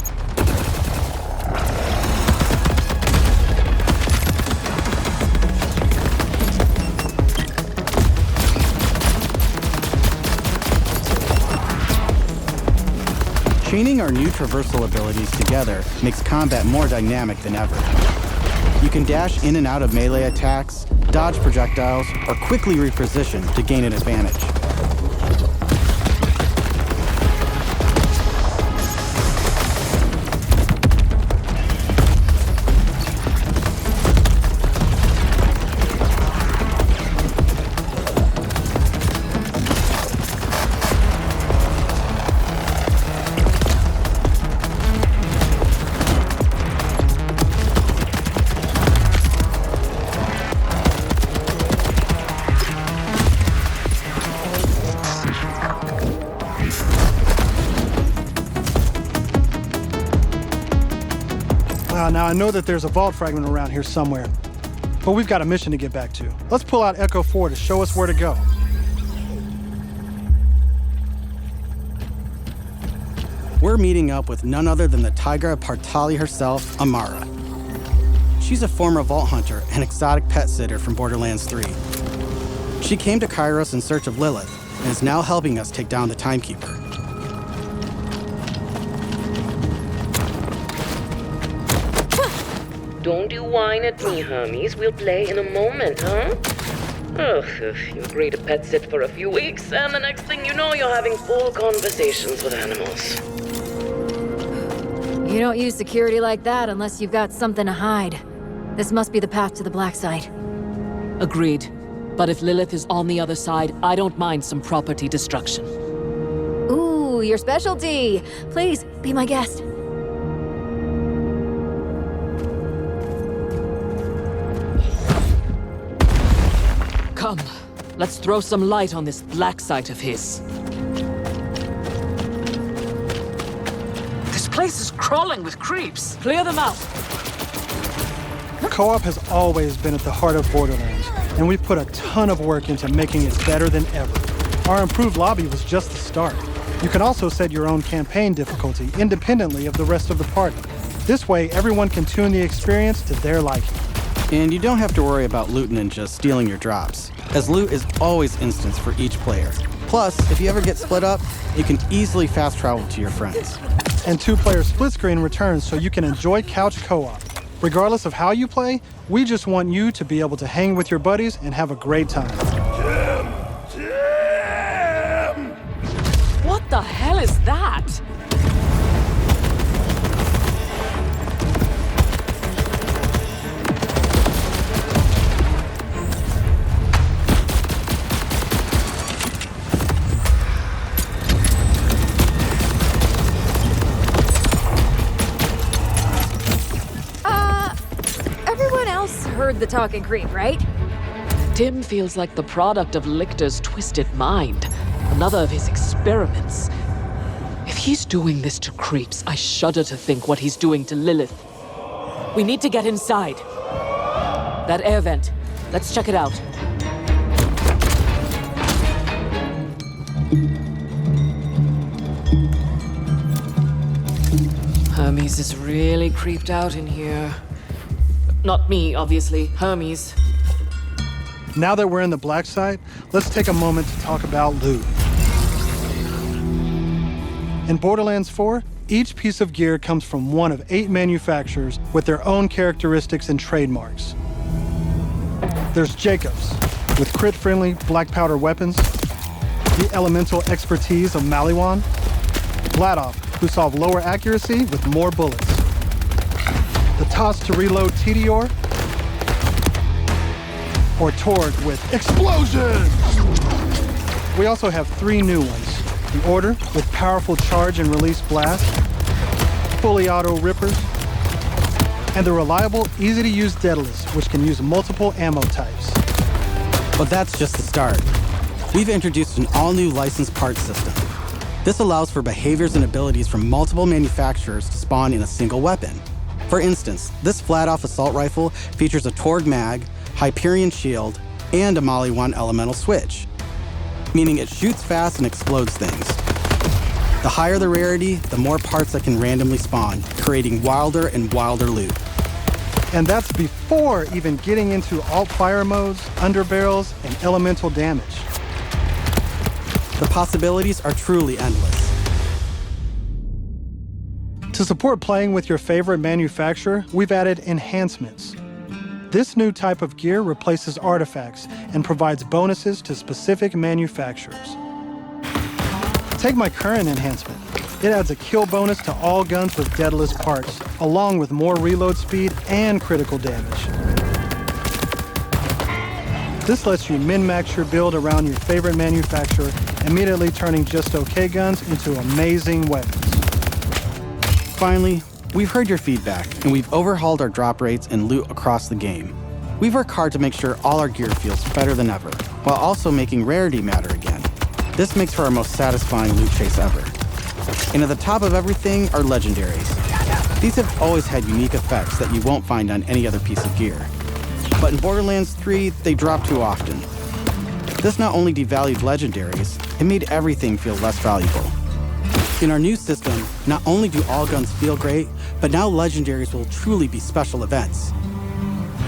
Speaker 19: Chaining our new traversal abilities together makes combat more dynamic than ever. You can dash in and out of melee attacks, dodge projectiles, or quickly reposition to gain an advantage.
Speaker 18: Now I know that there's a vault fragment around here somewhere, but we've got a mission to get back to. Let's pull out Echo 4 to show us where to go.
Speaker 19: We're meeting up with none other than the Tigra Partali herself, Amara. She's a former vault hunter and exotic pet sitter from Borderlands 3. She came to Kairos in search of Lilith and is now helping us take down the Timekeeper.
Speaker 13: Don't you whine at me, Hermes. We'll play in a moment, huh? Ugh, you agree to pet sit for a few weeks, and the next thing you know, you're having full conversations with animals.
Speaker 1: You don't use security like that unless you've got something to hide. This must be the path to the black site.
Speaker 20: Agreed. But if Lilith is on the other side, I don't mind some property destruction.
Speaker 1: Ooh, your specialty! Please, be my guest.
Speaker 20: Come, let's throw some light on this black site of his. This place is crawling with creeps. Clear them out.
Speaker 18: Co-op has always been at the heart of Borderlands, and we've put a ton of work into making it better than ever. Our improved lobby was just the start. You can also set your own campaign difficulty independently of the rest of the party. This way, everyone can tune the experience to their liking.
Speaker 19: And you don't have to worry about loot ninjas stealing your drops, as loot is always instanced for each player. Plus, if you ever get split up, you can easily fast travel to your friends.
Speaker 18: And 2-player split screen returns so you can enjoy couch co-op. Regardless of how you play, we just want you to be able to hang with your buddies and have a great time.
Speaker 20: What the hell is that?
Speaker 1: Heard the talking creep, right?
Speaker 20: Tim feels like the product of Lictor's twisted mind. Another of his experiments. If he's doing this to creeps, I shudder to think what he's doing to Lilith. We need to get inside. That air vent. Let's check it out. Hermes is really creeped out in here. Not me, obviously. Hermes.
Speaker 18: Now that we're in the black site, let's take a moment to talk about loot. In Borderlands 4, each piece of gear comes from one of 8 manufacturers with their own characteristics and trademarks. There's Jacobs, with crit-friendly black powder weapons, the elemental expertise of Maliwan, Vladov, who solve lower accuracy with more bullets, the toss to reload Tedior, or Torg with Explosion! We also have 3 new ones. The Order with powerful charge and release blast, fully auto rippers, and the reliable, easy-to-use Daedalus, which can use multiple ammo types.
Speaker 19: But that's just the start. We've introduced an all-new licensed parts system. This allows for behaviors and abilities from multiple manufacturers to spawn in a single weapon. For instance, this flat-off assault rifle features a Torg mag, Hyperion shield, and a Maliwan elemental switch, meaning it shoots fast and explodes things. The higher the rarity, the more parts that can randomly spawn, creating wilder and wilder loot.
Speaker 18: And that's before even getting into alt-fire modes, underbarrels, and elemental damage.
Speaker 19: The possibilities are truly endless.
Speaker 18: To support playing with your favorite manufacturer, we've added enhancements. This new type of gear replaces artifacts and provides bonuses to specific manufacturers. Take my current enhancement. It adds a kill bonus to all guns with Daedalus parts, along with more reload speed and critical damage. This lets you min-max your build around your favorite manufacturer, immediately turning just okay guns into amazing weapons.
Speaker 19: Finally, we've heard your feedback, and we've overhauled our drop rates and loot across the game. We've worked hard to make sure all our gear feels better than ever, while also making rarity matter again. This makes for our most satisfying loot chase ever. And at the top of everything are legendaries. These have always had unique effects that you won't find on any other piece of gear. But in Borderlands 3, they drop too often. This not only devalued legendaries, it made everything feel less valuable. In our new system, not only do all guns feel great, but now legendaries will truly be special events.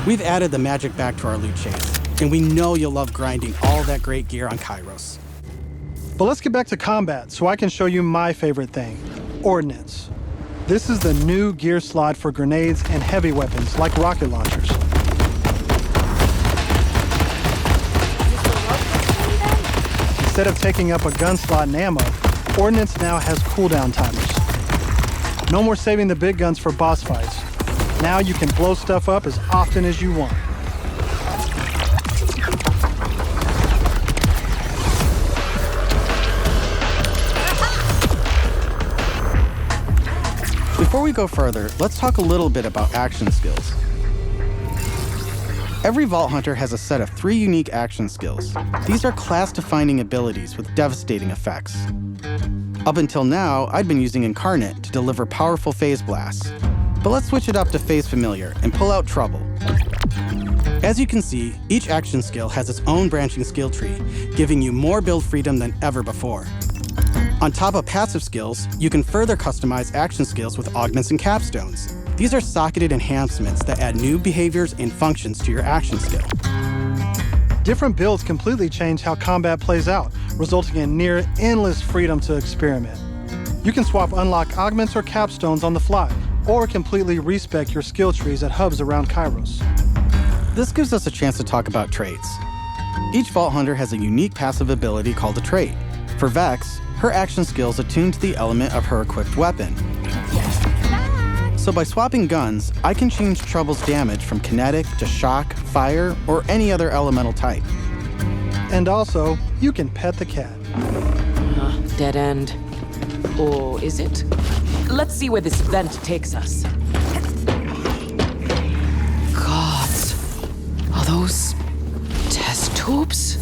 Speaker 19: We've added the magic back to our loot chase, and we know you'll love grinding all that great gear on Kairos.
Speaker 18: But let's get back to combat so I can show you my favorite thing, Ordnance. This is the new gear slot for grenades and heavy weapons like rocket launchers. Instead of taking up a gun slot and ammo, Ordnance now has cooldown timers. No more saving the big guns for boss fights. Now you can blow stuff up as often as you want.
Speaker 19: Before we go further, let's talk a little bit about action skills. Every Vault Hunter has a set of 3 unique action skills. These are class-defining abilities with devastating effects. Up until now, I'd been using Incarnate to deliver powerful phase blasts. But let's switch it up to Phase Familiar and pull out Trouble. As you can see, each action skill has its own branching skill tree, giving you more build freedom than ever before. On top of passive skills, you can further customize action skills with augments and capstones. These are socketed enhancements that add new behaviors and functions to your action skill.
Speaker 18: Different builds completely change how combat plays out, resulting in near endless freedom to experiment. You can swap unlock augments or capstones on the fly, or completely respec your skill trees at hubs around Kairos.
Speaker 19: This gives us a chance to talk about traits. Each Vault Hunter has a unique passive ability called a trait. For Vex, her action skills attune to the element of her equipped weapon. So by swapping guns, I can change Trouble's damage from kinetic to shock, fire, or any other elemental type.
Speaker 18: And also, you can pet the cat.
Speaker 20: Dead end. Or is it? Let's see where this vent takes us. Gods. Are those test tubes?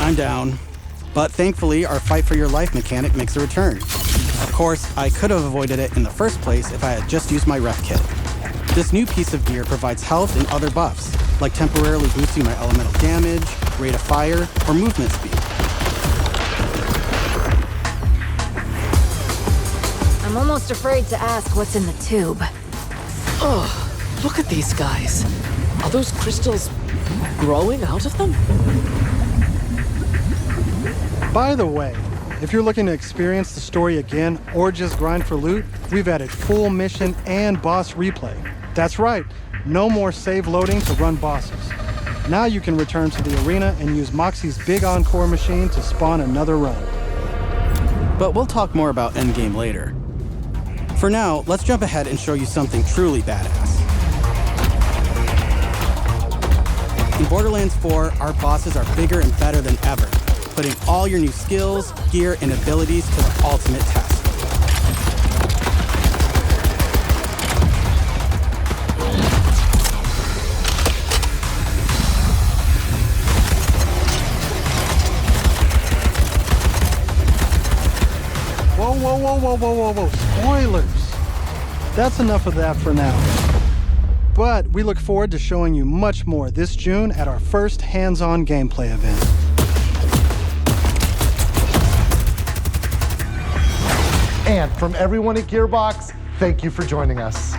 Speaker 19: I'm down. But thankfully, our fight for your life mechanic makes a return. Of course, I could have avoided it in the first place if I had just used my ref kit. This new piece of gear provides health and other buffs, like temporarily boosting my elemental damage, rate of fire, or movement speed.
Speaker 1: I'm almost afraid to ask what's in the tube.
Speaker 20: Oh, look at these guys. Are those crystals growing out of them?
Speaker 18: By the way, if you're looking to experience the story again or just grind for loot, we've added full mission and boss replay. That's right, no more save loading to run bosses. Now you can return to the arena and use Moxie's big encore machine to spawn another run.
Speaker 19: But we'll talk more about endgame later. For now, let's jump ahead and show you something truly badass. In Borderlands 4, our bosses are bigger and better than ever, putting all your new skills, gear, and abilities to the ultimate test.
Speaker 18: Whoa. Spoilers! That's enough of that for now. But we look forward to showing you much more this June at our first hands-on gameplay event.
Speaker 17: And from everyone at Gearbox, thank you for joining us.